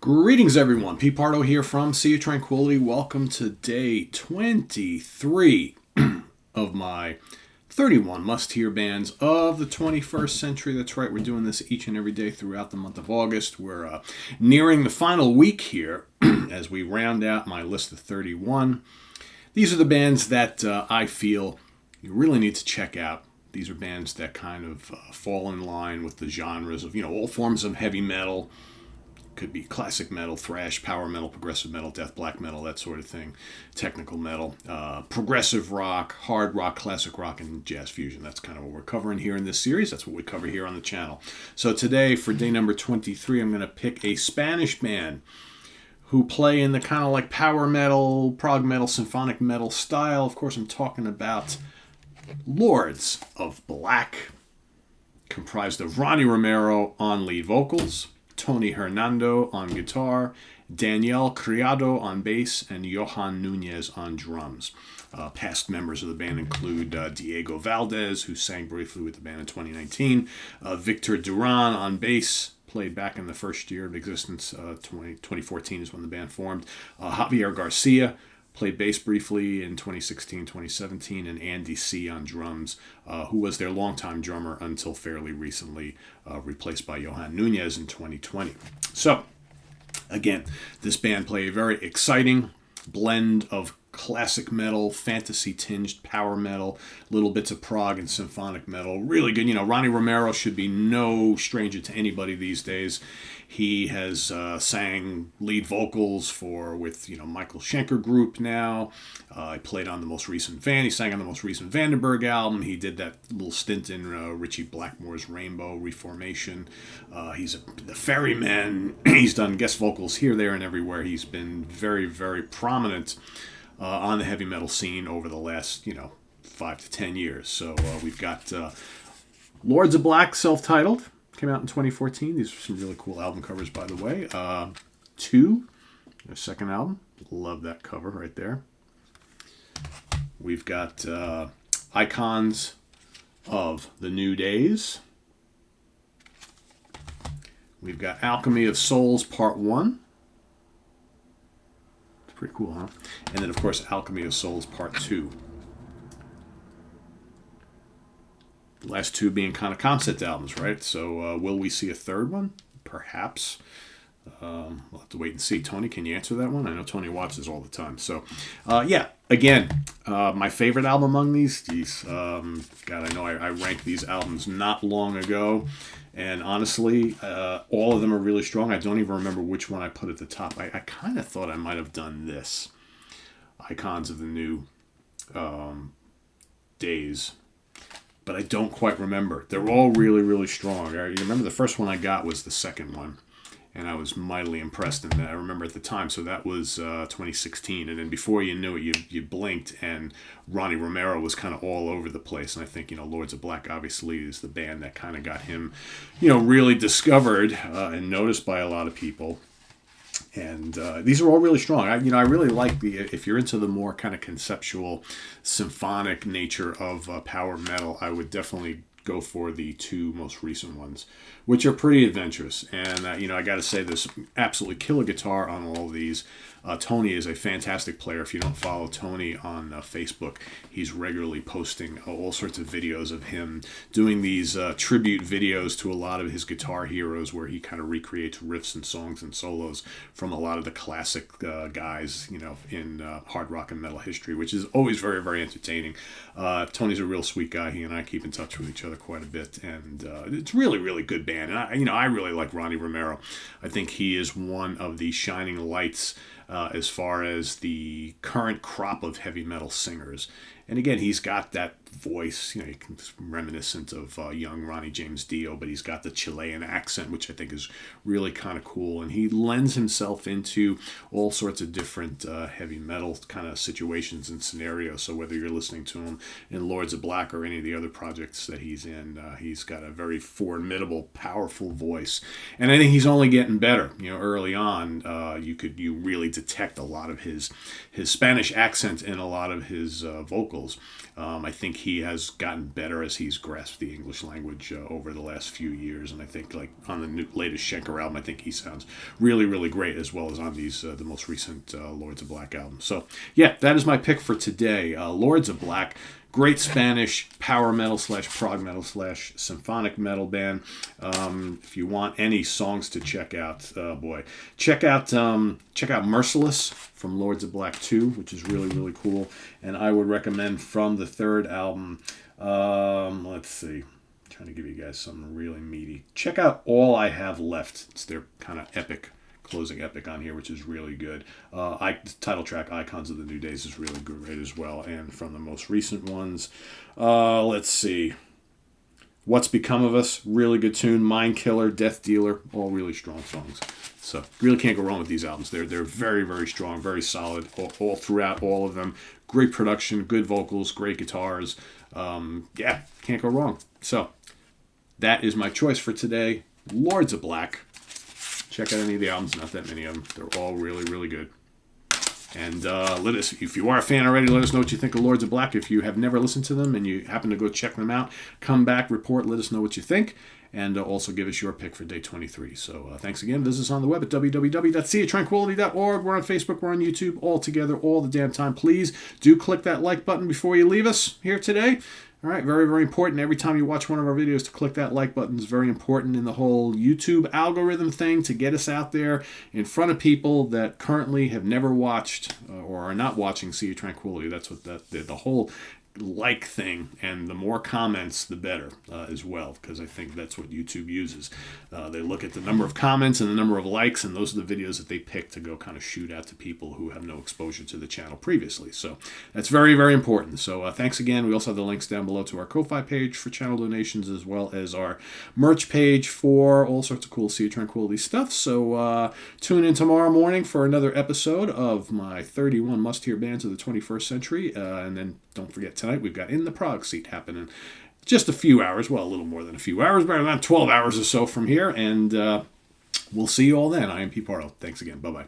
Greetings, everyone. Pete Pardo here from Sea of Tranquility. Welcome to day 23 of my 31 must-hear bands of the 21st century. That's right, we're doing this each and every day throughout the month of August. We're nearing the final week here as we round out my list of 31. These are the bands that I feel you really need to check out. These are bands that kind of fall in line with the genres of, all forms of heavy metal. Could be classic metal, thrash, power metal, progressive metal, death, black metal, that sort of thing. Technical metal, progressive rock, hard rock, classic rock, and jazz fusion. That's kind of what we're covering here in this series. That's what we cover here on the channel. So today, for day number 23, I'm going to pick a Spanish band who play in the kind of like power metal, prog metal, symphonic metal style. Of course, I'm talking about Lords of Black, comprised of Ronnie Romero on lead vocals, Tony Hernando on guitar, Daniel Criado on bass, and Johan Nunez on drums. Past members of the band include Diego Valdez, who sang briefly with the band in 2019, Victor Duran on bass, played back in the first year of existence, 2014 is when the band formed, Javier Garcia, played bass briefly in 2016, 2017, and Andy C. on drums, who was their longtime drummer until fairly recently, replaced by Johan Nunez in 2020. So, again, this band play a very exciting blend of classic metal, fantasy-tinged power metal, little bits of prog and symphonic metal. Really good. Ronnie Romero should be no stranger to anybody these days. He has sang lead vocals with Michael Schenker Group now. He played on the most recent He sang on the most recent Vandenberg album. He did that little stint in Richie Blackmore's Rainbow Reformation. He's the Ferryman. He's done guest vocals here, there, and everywhere. He's been very, very prominent on the heavy metal scene over the last, 5 to 10 years. So we've got Lords of Black, self-titled. Came out in 2014. These are some really cool album covers, by the way. 2, their second album. Love that cover right there. We've got Icons of the New Days. We've got Alchemy of Souls Part 1. It's pretty cool, huh? And then, of course, Alchemy of Souls Part 2. The last two being kind of concept albums, right? So will we see a third one? Perhaps. We'll have to wait and see. Tony, can you answer that one? I know Tony watches all the time. So, again, my favorite album among these. God, I know I ranked these albums not long ago. And honestly, all of them are really strong. I don't even remember which one I put at the top. I kind of thought I might have done this. Icons of the New Days. But I don't quite remember. They're all really, really strong. You remember the first one I got was the second one, and I was mightily impressed in that. I remember at the time, so that was 2016, and then before you knew it, you blinked, and Ronnie Romero was kind of all over the place, and I think, Lords of Black obviously is the band that kind of got him, really discovered and noticed by a lot of people. And these are all really strong. I really like if you're into the more kind of conceptual, symphonic nature of power metal, I would definitely go for the two most recent ones, which are pretty adventurous. And, I got to say, there's absolutely killer guitar on all of these. Tony is a fantastic player. If you don't follow Tony on Facebook, he's regularly posting all sorts of videos of him doing these tribute videos to a lot of his guitar heroes where he kind of recreates riffs and songs and solos from a lot of the classic guys, in hard rock and metal history, which is always very, very entertaining. Tony's a real sweet guy. He and I keep in touch with each other quite a bit, and it's really, really good band. And I really like Ronnie Romero. I think he is one of the shining lights as far as the current crop of heavy metal singers. And again, he's got that voice, reminiscent of young Ronnie James Dio, but he's got the Chilean accent, which I think is really kind of cool. And he lends himself into all sorts of different heavy metal kind of situations and scenarios. So whether you're listening to him in Lords of Black or any of the other projects that he's in, he's got a very formidable, powerful voice. And I think he's only getting better. Early on, you really detect a lot of his Spanish accent in a lot of his vocals. I think he has gotten better as he's grasped the English language over the last few years. And I think like on the latest Schenker album, I think he sounds really, really great, as well as on these the most recent Lords of Black album. So yeah, that is my pick for today. Lords of Black. Great Spanish power metal / prog metal / symphonic metal band. If you want any songs to check out, check out Merciless from Lords of Black 2, which is really, really cool. And I would recommend from the third album, let's see, I'm trying to give you guys something really meaty. Check out All I Have Left. It's their kind of epic closing epic on here, which is really good. The title track Icons of the New Days is really great as well. And from the most recent ones, let's see, What's Become of Us, really good tune. Mind Killer, Death Dealer, all really strong songs. So really can't go wrong with these albums. They're very, very strong, very solid all throughout, all of them. Great production, good vocals, great guitars. Yeah, can't go wrong. So that is my choice for today. Lords of Black. Check out any of the albums, not that many of them. They're all really, really good. And let us, if you are a fan already, let us know what you think of Lords of Black. If you have never listened to them and you happen to go check them out, come back, report, let us know what you think. And also give us your pick for day 23. So thanks again. Visit us on the web at www.seaoftranquility.org. We're on Facebook. We're on YouTube. All together, all the damn time. Please do click that like button before you leave us here today. All right, very, very important. Every time you watch one of our videos, to click that like button is very important in the whole YouTube algorithm thing to get us out there in front of people that currently have never watched or are not watching Sea of Tranquility. That's what the whole like thing, and the more comments the better as well, because I think that's what YouTube uses. They look at the number of comments and the number of likes, and those are the videos that they pick to go kind of shoot out to people who have no exposure to the channel previously. So that's very, very important. So thanks again. We also have the links down below to our Ko-Fi page for channel donations, as well as our merch page for all sorts of cool Sea of Tranquility stuff. So tune in tomorrow morning for another episode of my 31 must-hear bands of the 21st century, and then don't forget, tonight we've got In the Prague Seat happening just a few hours, well, a little more than a few hours, but around 12 hours or so from here, and we'll see you all then. I am Pete Pardo. Thanks again. Bye-bye.